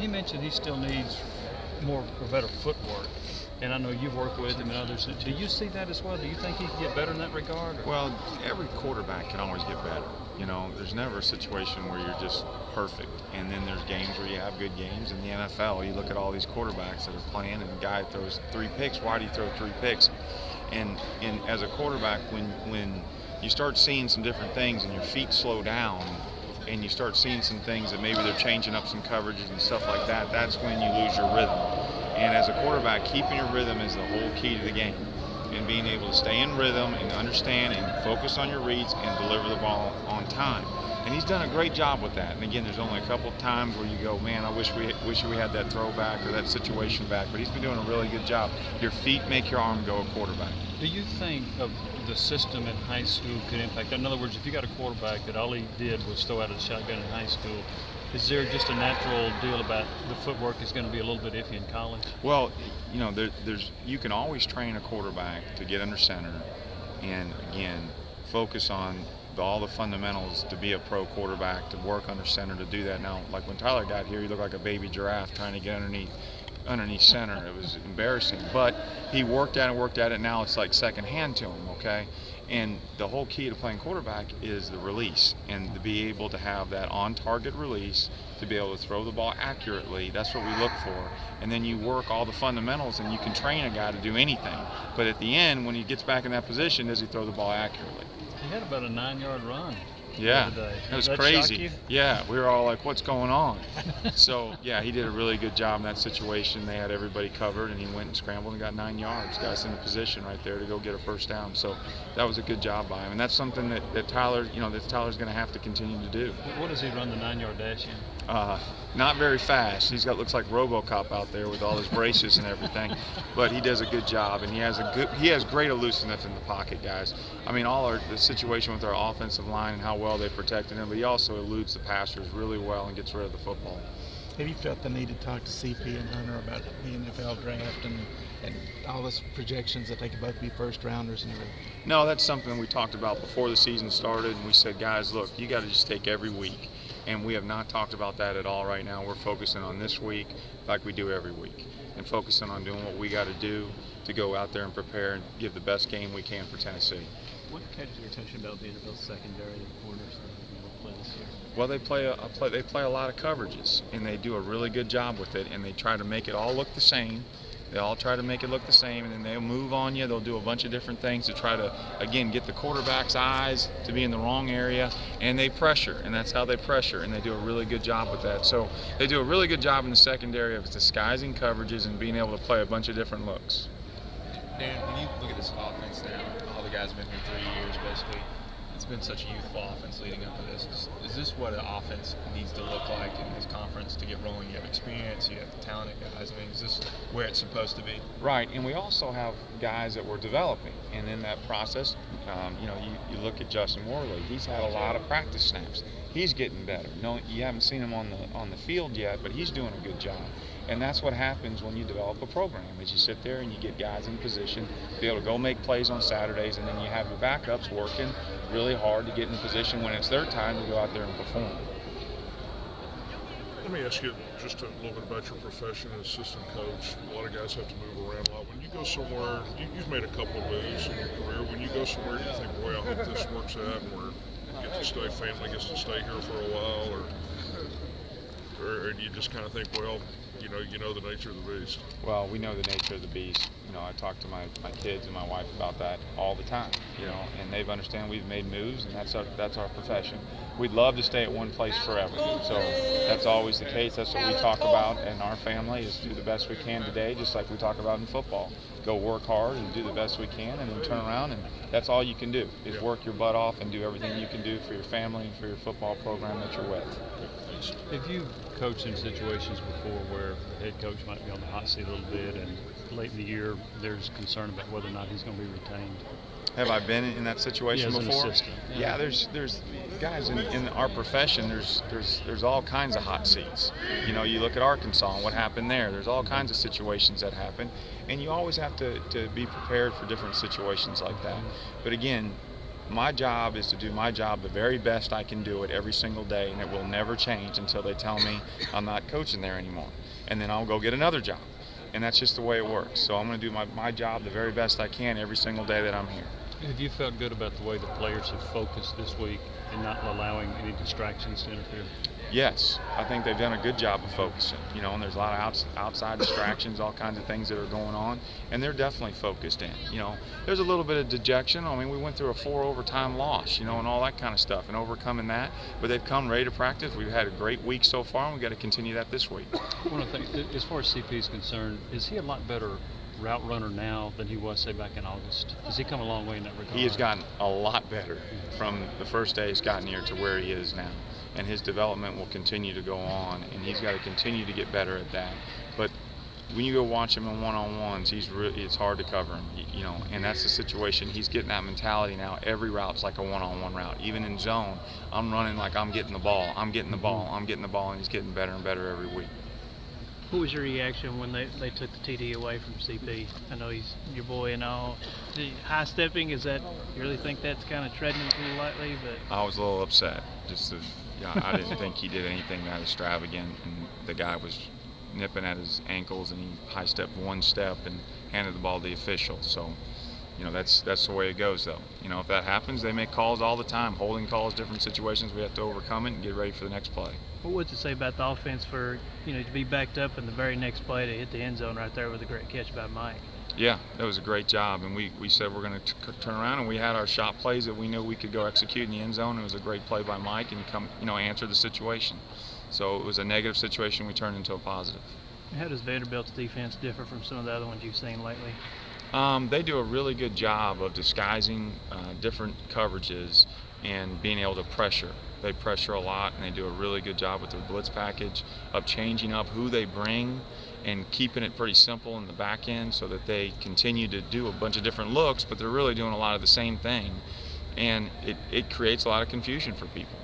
he mentioned he still needs more or better footwork. And I know you've worked with him and others. Do you see that as well? Do you think he can get better in that regard? Or? Well, every quarterback can always get better. You know, there's never a situation where you're just perfect. And then there's games where you have good games. In the NFL, you look at all these quarterbacks that are playing, and the guy throws 3 picks. Why do you throw 3 picks? And as a quarterback, when you start seeing some different things and your feet slow down, and you start seeing some things that maybe they're changing up some coverages and stuff like that, that's when you lose your rhythm. And as a quarterback, keeping your rhythm is the whole key to the game. And being able to stay in rhythm and understand and focus on your reads and deliver the ball on time. And he's done a great job with that. And again, there's only a couple of times where you go, man, I wish we had that throwback or that situation back. But he's been doing a really good job. Your feet make your arm go a quarterback. Do you think of the system in high school could impact that? In other words, if you got a quarterback that all he did was throw out of the shotgun in high school, is there just a natural deal about the footwork is going to be a little bit iffy in college? Well, you know, you can always train a quarterback to get under center and, again, focus on all the fundamentals to be a pro quarterback, to work under center, to do that. Now, like when Tyler got here, he looked like a baby giraffe trying to get underneath center. It was embarrassing. But he worked at it. Now it's like second hand to him, okay? And the whole key to playing quarterback is the release, and to be able to have that on-target release, to be able to throw the ball accurately. That's what we look for. And then you work all the fundamentals, and you can train a guy to do anything. But at the end, when he gets back in that position, does he throw the ball accurately? He had about a 9-yard run. Yeah, it was crazy. Shock you? Yeah, we were all like, what's going on? So, yeah, he did a really good job in that situation. They had everybody covered, and he went and scrambled and got 9 yards. Got us in a position right there to go get a first down. So that was a good job by him. And that's something that Tyler's going to have to continue to do. What does he run the 9-yard dash in? Not very fast. Looks like RoboCop out there with all his braces and everything, but he does a good job, and he has great elusiveness in the pocket, guys. I mean, the situation with our offensive line and how well they protected him, but he also eludes the passers really well and gets rid of the football. Have you felt the need to talk to CP and Hunter about the NFL draft and all those projections that they could both be first rounders and everything? No, that's something we talked about before the season started, and we said, guys, look, you got to just take every week. And we have not talked about that at all right now. We're focusing on this week like we do every week, and focusing on doing what we got to do to go out there and prepare and give the best game we can for Tennessee. What catches your attention about Vanderbilt's secondary, the corners that play this year? Well, they play a lot of coverages, and they do a really good job with it, and they try to make it all look the same. They all try to make it look the same, and then they'll move on you. They'll do a bunch of different things to try to, again, get the quarterback's eyes to be in the wrong area, and they pressure, and that's how they pressure, and they do a really good job with that. So they do a really good job in the secondary of disguising coverages and being able to play a bunch of different looks. Dan, when you look at this offense now, all the guys have been here 3 years basically. It's been such a youthful offense leading up to this. Is this what an offense needs to look like in this conference to get rolling? You have experience, you have talented guys. I mean, is this where it's supposed to be? Right, and we also have guys that we're developing. And in that process, you look at Justin Worley. He's had a lot of practice snaps. He's getting better. No, you haven't seen him on the field yet, but he's doing a good job. And that's what happens when you develop a program, is you sit there and you get guys in position to be able to go make plays on Saturdays, and then you have your backups working really hard to get in position when it's their time to go out there and perform. Let me ask you just a little bit about your profession as assistant coach. A lot of guys have to move around a lot. When you go somewhere, you've made a couple of moves in your career. When you go somewhere, do you think, well, I hope this works out and family gets to stay here for a while, or do you just kind of think, well, you know the nature of the beast? Well, we know the nature of the beast. I talk to my kids and my wife about that all the time, and they understand we've made moves, and that's our profession. We'd love to stay at one place forever, so that's always the case. That's what we talk about in our family, is do the best we can today, just like we talk about in football. Go work hard and do the best we can, and then turn around, and that's all you can do, is work your butt off and do everything you can do for your family and for your football program that you're with. Have you coached in situations before where the head coach might be on the hot seat a little bit, and late in the year there's concern about whether or not he's going to be retained? Have I been in that situation as before? An assistant. Yeah, there's guys in our profession. There's all kinds of hot seats. You look at Arkansas and what happened there. There's all kinds of situations that happen, and you always have to be prepared for different situations like that. But again, My job is to do my job the very best I can do it every single day, and it will never change until they tell me I'm not coaching there anymore. And then I'll go get another job. And that's just the way it works. So I'm going to do my job the very best I can every single day that I'm here. Have you felt good about the way the players have focused this week and not allowing any distractions to interfere? Yes, I think they've done a good job of focusing, and there's a lot of outside distractions, all kinds of things that are going on, and they're definitely focused in. There's a little bit of dejection. I mean, we went through a 4 overtime loss, and all that kind of stuff, and overcoming that, but they've come ready to practice. We've had a great week so far, and we've got to continue that this week. One of the things, as far as CP is concerned, is he a lot better route runner now than he was, say, back in August? Has he come a long way in that regard? He has gotten a lot better from the first day he's gotten here to where he is now. And his development will continue to go on, and he's got to continue to get better at that. But when you go watch him in one-on-ones, it's hard to cover him, and that's the situation. He's getting that mentality now. Every route's like a one-on-one route. Even in zone, I'm running like I'm getting the ball, I'm getting the ball, I'm getting the ball, and he's getting better and better every week. What was your reaction when they took the TD away from CP? I know he's your boy and all. High stepping, you really think that's kind of treading him a little lightly? But I was a little upset. I didn't think he did anything that extravagant, and the guy was nipping at his ankles, and he high stepped 1 step and handed the ball to the official. So, that's the way it goes, though. If that happens, they make calls all the time, holding calls, different situations. We have to overcome it and get ready for the next play. What would you say about the offense for to be backed up in the very next play to hit the end zone right there with a great catch by Mike? Yeah, that was a great job, and we said we're going to turn around, and we had our shot plays that we knew we could go execute in the end zone. It was a great play by Mike, and answer the situation. So it was a negative situation we turned into a positive. How does Vanderbilt's defense differ from some of the other ones you've seen lately? They do a really good job of disguising different coverages and being able to pressure. They pressure a lot, and they do a really good job with their blitz package of changing up who they bring and keeping it pretty simple in the back end so that they continue to do a bunch of different looks, but they're really doing a lot of the same thing. And it creates a lot of confusion for people.